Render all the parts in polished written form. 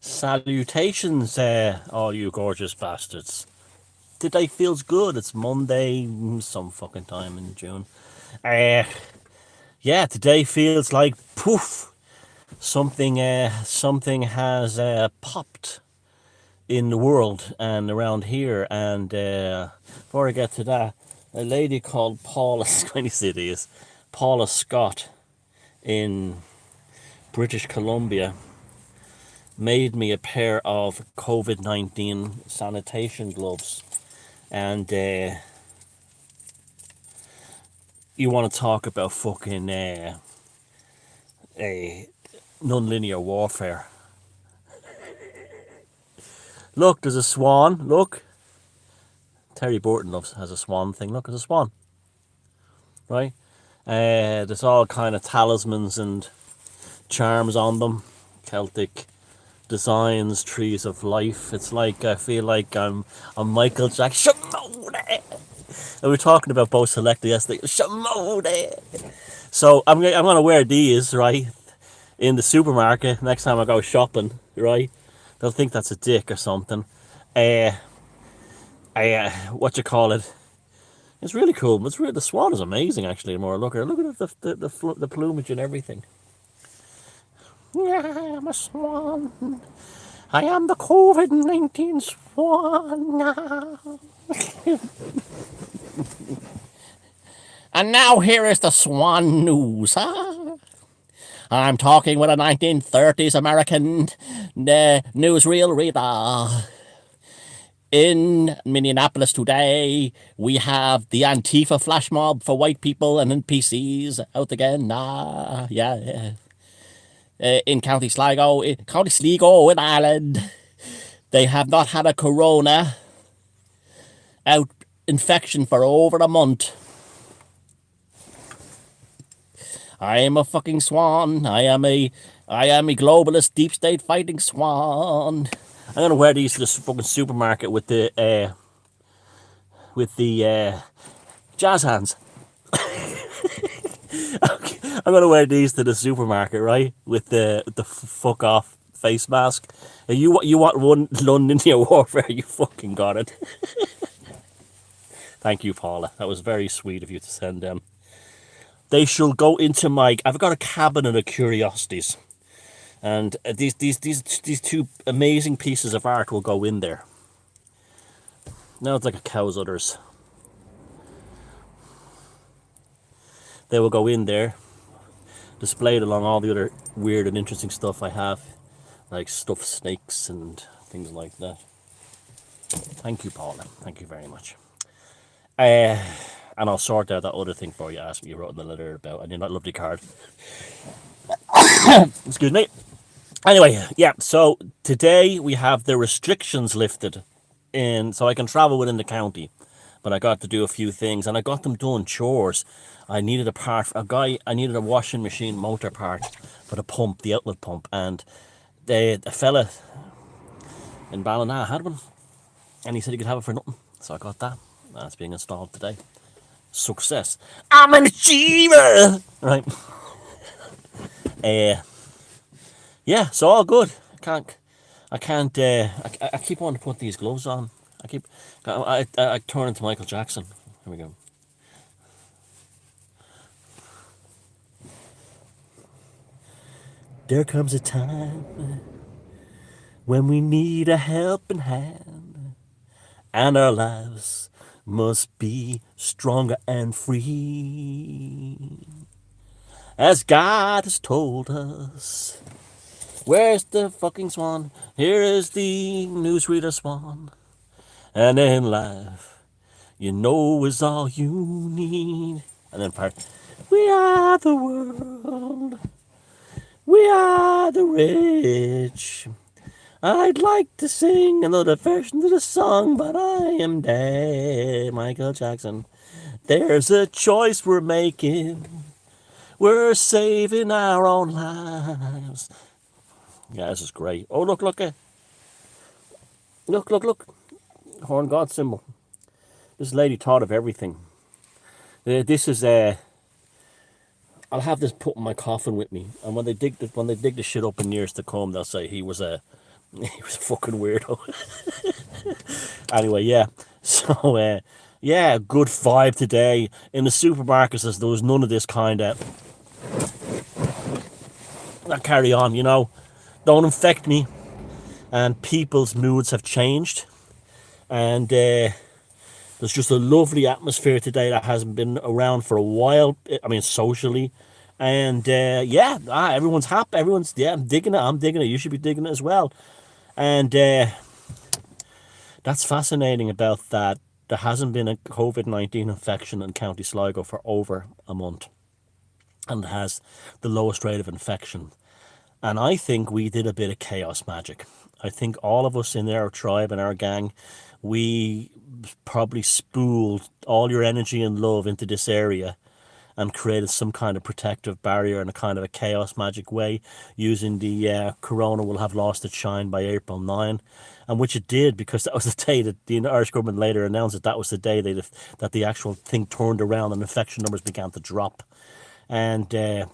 Salutations, all you gorgeous bastards. Today feels good. It's Monday, some fucking time in June. Uh, yeah, today feels like poof. Something has popped in the world and around here. And before I get to that, a lady called Paula, going to see this, Paula Scott in British Columbia made me a pair of COVID-19 sanitation gloves. And you want to talk about fucking non-linear warfare. Look, there's a swan. Look. Terry Burton has a swan thing. Look, there's a swan. Right? There's all kind of talismans and charms on them. Celtic designs, trees of life. It's like I feel like I'm Michael Jackson. Shimone! And we were talking about both selected yesterday. Shimone! So I'm gonna wear these, right, in the supermarket next time I go shopping, right? They'll think that's a dick or something. What you call it? It's really cool. It's really, the swan is amazing actually. The more I look at it, look at the plumage and everything. Yeah, I'm a swan. I am the COVID-19 swan now. And now here is the swan news, huh? I'm talking with a 1930s American newsreel reader. In Minneapolis today, we have the Antifa flash mob for white people and NPCs out again. Yeah. In County Sligo in Ireland, they have not had a corona out infection for over a month. I am a fucking swan. I am a globalist deep state fighting swan. I'm gonna wear these to the fucking supermarket with the jazz hands. I'm gonna wear these to the supermarket, right? With the fuck off face mask. And you want one London warfare? You fucking got it. Thank you, Paula. That was very sweet of you to send them. They shall go into my. I've got a cabinet of curiosities, and these two amazing pieces of art will go in there. Now it's like a cow's udders. They will go in there, displayed along all the other weird and interesting stuff I have, like stuffed snakes and things like that. Thank you, Paula. Thank you very much. And I'll sort out that other thing for you. Asked me, you wrote in the letter about, and that lovely card. Excuse me. Anyway, yeah. So today we have the restrictions lifted, so I can travel within the county. But I got to do a few things, and I got them done chores. I needed I needed a washing machine motor part for the pump, the outlet pump, and a fella in Ballina had one, and he said he could have it for nothing. So I got that. That's being installed today. Success. I'm an achiever! Right. Yeah, so all good. I keep wanting to put these gloves on. I turn into Michael Jackson. Here we go. There comes a time when we need a helping hand, and our lives must be stronger and free. As God has told us. Where's the fucking swan? Here is the newsreader swan. And in life, you know is all you need. And then part, we are the world. We are the rich. I'd like to sing another version of the song, but I am dead. Michael Jackson. There's a choice we're making. We're saving our own lives. Yeah, this is great. Oh, look. Look. Horn God symbol. This lady thought of everything. This is I'll have this put in my coffin with me, and when they dig the shit up in years to come, they'll say he was a He was a fucking weirdo. Anyway, yeah. So, yeah, good vibe today. In the supermarkets, there was none of this kind of carry on, Don't infect me. And people's moods have changed. And there's just a lovely atmosphere today that hasn't been around for a while. I mean, socially. And yeah, everyone's happy. Everyone's, yeah, I'm digging it. I'm digging it. You should be digging it as well. And that's fascinating about that. There hasn't been a COVID-19 infection in County Sligo for over a month, and it has the lowest rate of infection. And I think we did a bit of chaos magic. I think all of us in our tribe and our gang, we probably spooled all your energy and love into this area and created some kind of protective barrier in a kind of a chaos magic way, using the corona will have lost its shine by April 9, and which it did, because that was the day that the Irish government later announced that was the day that the actual thing turned around and infection numbers began to drop. And I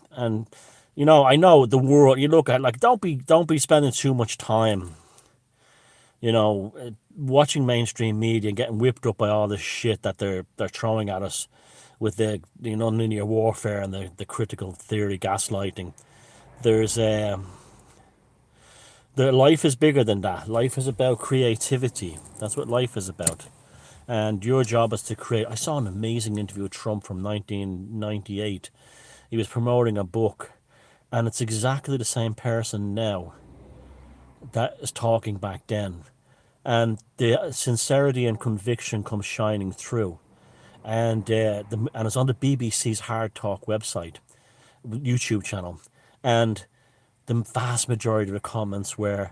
know the world, you look at, like, don't be spending too much time watching mainstream media and getting whipped up by all this shit that they're throwing at us with the nonlinear warfare and the critical theory gaslighting. There's the life is bigger than that. Life is about creativity. That's what life is about. And your job is to create. I saw an amazing interview with Trump from 1998. He was promoting a book, and it's exactly the same person now that is talking back then. And the sincerity and conviction comes shining through. And and it's on the BBC's Hard Talk website, YouTube channel. And the vast majority of the comments were,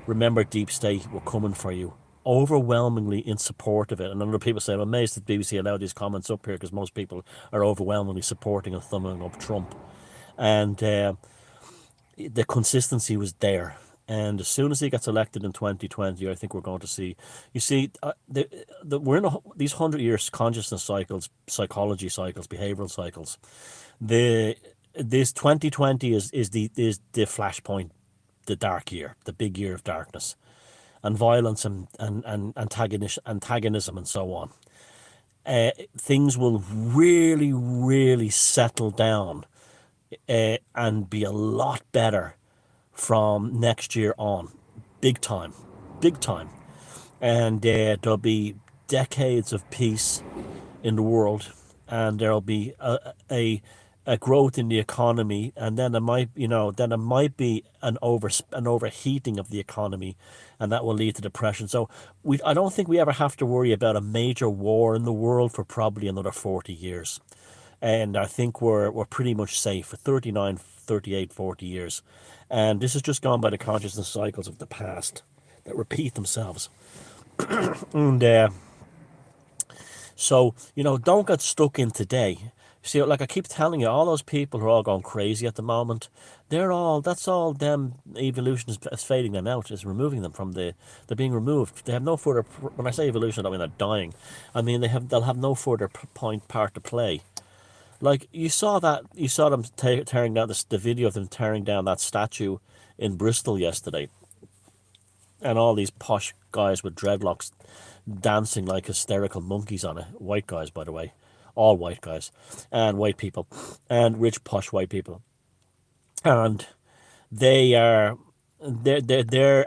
remember Deep State, we're coming for you. Overwhelmingly in support of it. And other people say, I'm amazed that BBC allowed these comments up here, because most people are overwhelmingly supporting and thumbing up Trump. And the consistency was there. And as soon as he gets elected in 2020, I think we're going to see. You see, we're in these 100 year consciousness cycles, psychology cycles, behavioral cycles. This 2020 is the flashpoint, the dark year, the big year of darkness, and violence and antagonism and so on. Things will really, really settle down and be a lot better from next year on. Big time. Big time. And there'll be decades of peace in the world, and there'll be a growth in the economy, and then there might be an overheating of the economy, and that will lead to depression. So I don't think we ever have to worry about a major war in the world for probably another 40 years. And I think we're pretty much safe for 39, 38, 40 years. And this is just gone by the consciousness cycles of the past that repeat themselves. And so, don't get stuck in today. See, like I keep telling you, all those people who are all going crazy at the moment, that's all them, evolution is fading them out, is removing them they're being removed. They have no further, when I say evolution, I don't mean they're dying. I mean, they'll have no further part to play. Like, you saw them tearing down the video of them tearing down that statue in Bristol yesterday, and all these posh guys with dreadlocks dancing like hysterical monkeys on it. White guys, by the way, all white guys, and white people, and rich posh white people, and they're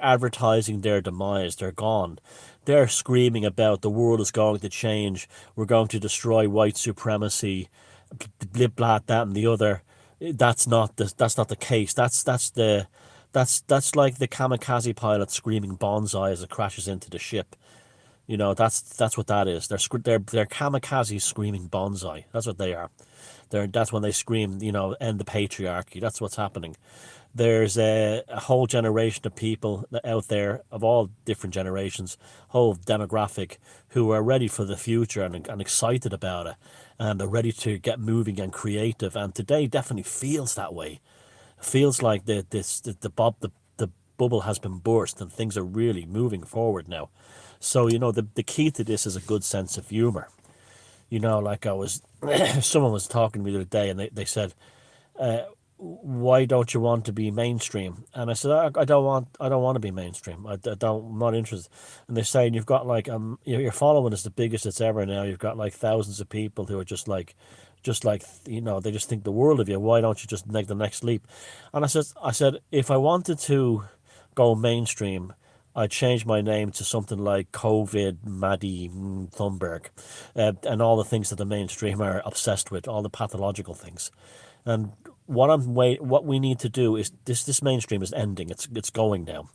advertising their demise. They're gone. They're screaming about the world is going to change. We're going to destroy white supremacy. Blip, blah, that and the other. That's not the case. That's like the kamikaze pilot screaming bonsai as it crashes into the ship. That's what that is. They're kamikaze screaming bonsai. That's what they are. That's when they scream, end the patriarchy. That's what's happening. There's a whole generation of people out there of all different generations, whole demographic, who are ready for the future and excited about it, and are ready to get moving and creative. And today definitely feels that way. It feels like the bubble has been burst and things are really moving forward now. So the key to this is a good sense of humor. Like someone was talking to me the other day, and they said, why don't you want to be mainstream? And I said, I don't want to be mainstream. I'm not interested. And they're saying you've got like your following is the biggest it's ever now. You've got like thousands of people who are just like they just think the world of you. Why don't you just make the next leap? And I said if I wanted to go mainstream, I'd change my name to something like COVID Maddie Thunberg, and all the things that the mainstream are obsessed with, all the pathological things. And what we need to do is this mainstream is ending. It's going now.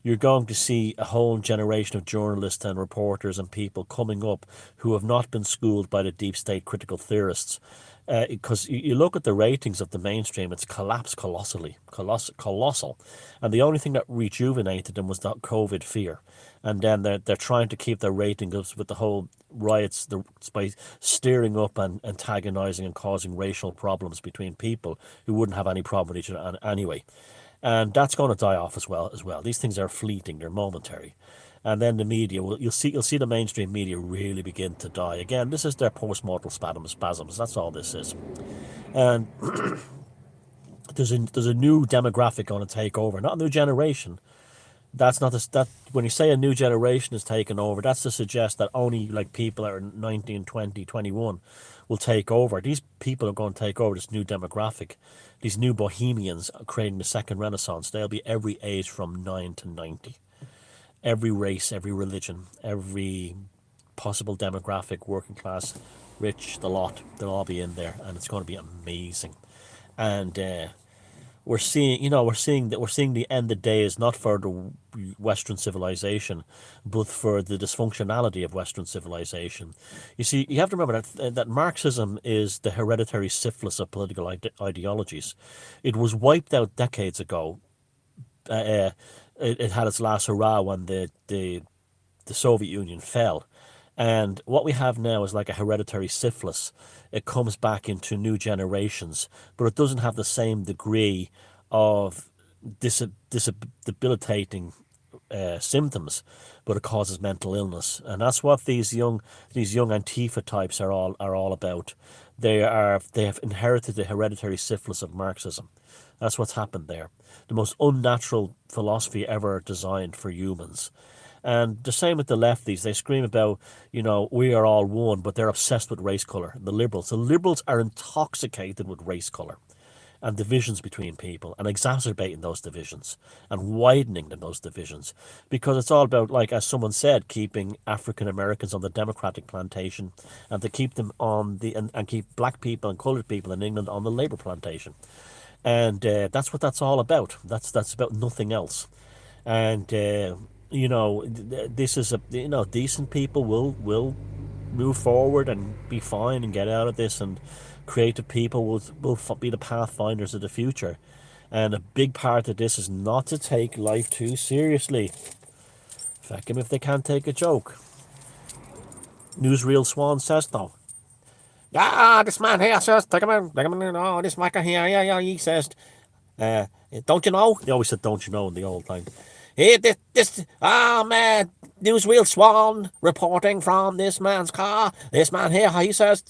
You're going to see a whole generation of journalists and reporters and people coming up who have not been schooled by the deep state critical theorists. Because you look at the ratings of the mainstream, it's collapsed colossal. And the only thing that rejuvenated them was that COVID fear. And then they're trying to keep their ratings up with the whole riots by stirring up and antagonizing and causing racial problems between people who wouldn't have any problem with each other anyway. And that's going to die off as well. These things are fleeting; they're momentary. And then the media, well, you'll see the mainstream media really begin to die again. This is their post-mortal spasms. That's all this is. And there's a new demographic going to take over, not a new generation. That's not that when you say a new generation is taking over, that's to suggest that only like people that are 19, 20, 21 will take over. These people are going to take over this new demographic. These new bohemians are creating the second renaissance. They'll be every age from 9 to 90. Every race, every religion, every possible demographic, working class, rich, the lot, they'll all be in there, and it's going to be amazing. And we're seeing the end of days not for the Western civilization, but for the dysfunctionality of Western civilization. You see, you have to remember that Marxism is the hereditary syphilis of political ideologies. It was wiped out decades ago. Uh, it had its last hurrah when the Soviet Union fell. And what we have now is like a hereditary syphilis. It comes back into new generations, but it doesn't have the same degree of debilitating symptoms, but it causes mental illness, and that's what these young Antifa types are all about. They have inherited the hereditary syphilis of Marxism. That's what's happened there. The most unnatural philosophy ever designed for humans. And the same with the lefties. They scream about, we are all one, but they're obsessed with race colour. The liberals are intoxicated with race colour and divisions between people and exacerbating those divisions and widening those divisions, because it's all about, like as someone said, keeping African Americans on the Democratic plantation and to keep them on and keep black people and coloured people in England on the Labour plantation. And that's what that's all about. That's about nothing else. And this is decent people will move forward and be fine and get out of this, and creative people will be the pathfinders of the future. And a big part of this is not to take life too seriously. Fuck them if they can't take a joke. Newsreel Swan says though. Yeah, this man here says, take him in, oh, this Macker here, yeah, he says, uh, don't you know? They always said, don't you know, in the old time. Hey, man, Newsreel Swan reporting from this man's car. This man here, he says,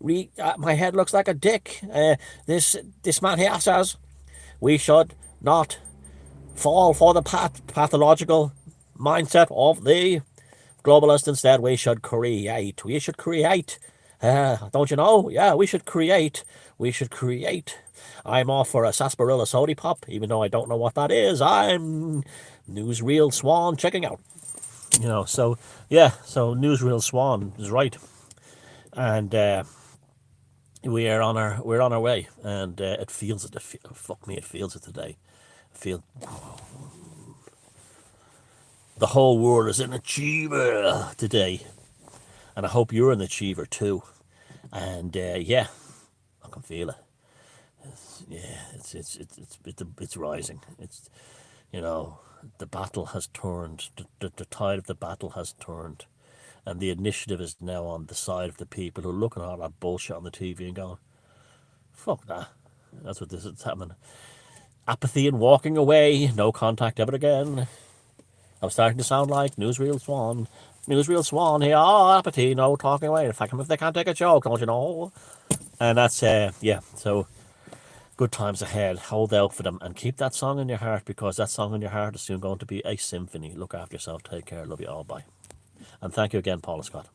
my head looks like a dick. This man here says, we should not fall for the pathological mindset of the globalist. Instead, we should create. Don't you know? Yeah, we should create. I'm off for a sarsaparilla soda pop, even though I don't know what that is. I'm Newsreel Swan checking out. So Newsreel Swan is right, and we're on our way, and it feels it. Fuck me, it feels it today. I feel the whole world is an achiever today, and I hope you're an achiever too. And I can feel it. It's rising. The battle has turned. The tide of the battle has turned, and the initiative is now on the side of the people who are looking at all that bullshit on the TV and going, "Fuck that." That's what this is happening. Apathy and walking away. No contact ever again. I'm starting to sound like Newsreel Swan. Newsreel Swan here. Oh, apathy. No talking away. In fact, if they can't take a joke, don't you know? And that's So good times ahead. Hold out for them and keep that song in your heart, because that song in your heart is soon going to be a symphony. Look after yourself. Take care. Love you all. Bye. And thank you again, Paula Scott.